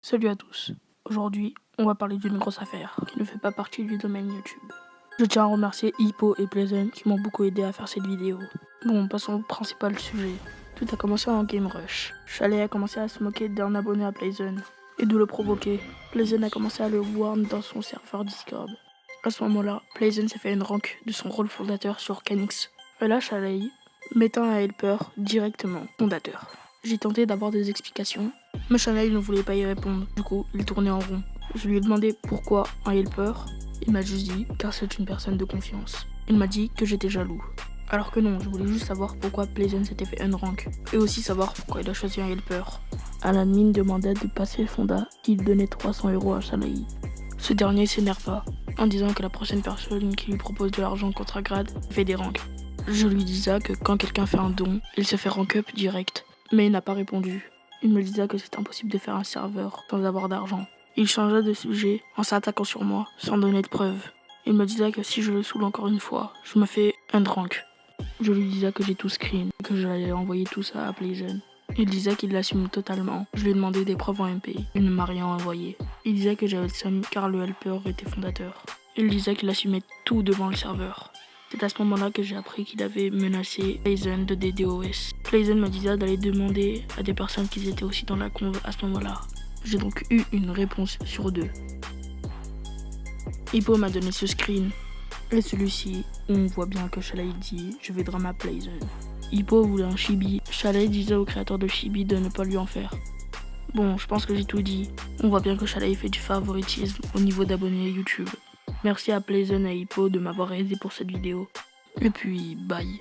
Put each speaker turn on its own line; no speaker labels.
Salut à tous. Aujourd'hui, on va parler d'une grosse affaire qui ne fait pas partie du domaine YouTube. Je tiens à remercier Hippo et Pleasant qui m'ont beaucoup aidé à faire cette vidéo. Bon, passons au principal sujet. Tout a commencé en Game Rush. Chalet a commencé à se moquer d'un abonné à Pleasant et de le provoquer. Pleasant a commencé à le warn dans son serveur Discord. À ce moment-là, Pleasant s'est fait une rank de son rôle fondateur sur Canix. Et là, Chalet, mettant un helper directement fondateur. J'ai tenté d'avoir des explications, mais Chanel ne voulait pas y répondre, du coup il tournait en rond. Je lui ai demandé pourquoi un helper, il m'a juste dit car c'est une personne de confiance. Il m'a dit que j'étais jaloux. Alors que non, je voulais juste savoir pourquoi Pleasant s'était fait unrank, et aussi savoir pourquoi il a choisi un helper. Un admin demandait de passer Fonda qu'il donnait 300 € à Chanel. Ce dernier s'énerva en disant que la prochaine personne qui lui propose de l'argent contre un grade fait des ranks. Je lui disais que quand quelqu'un fait un don, il se fait rank up direct. Mais il n'a pas répondu. Il me disait que c'était impossible de faire un serveur sans avoir d'argent. Il changea de sujet en s'attaquant sur moi sans donner de preuves. Il me disait que si je le saoule encore une fois, je me fais un rank. Je lui disais que j'ai tout screen, que j'allais envoyer tout ça à Pleasant. Il disait qu'il l'assume totalement. Je lui ai demandé des preuves en MP. Il ne m'a rien envoyé. Il disait que j'avais le seum car le helper était fondateur. Il disait qu'il assumait tout devant le serveur. C'est à ce moment-là que j'ai appris qu'il avait menacé Pleasant de DDoS. Pleasant me disait d'aller demander à des personnes qui étaient aussi dans la conve à ce moment-là. J'ai donc eu une réponse sur 2. Hippo m'a donné ce screen. Et celui-ci, où on voit bien que Chalet dit « Je vais drama Pleasant ». Hippo voulait un chibi. Chalet disait au créateur de chibi de ne pas lui en faire. Bon, je pense que j'ai tout dit. On voit bien que Chalet fait du favoritisme au niveau d'abonnés YouTube. Merci à Pleasant et Hippo de m'avoir aidé pour cette vidéo. Et puis, bye.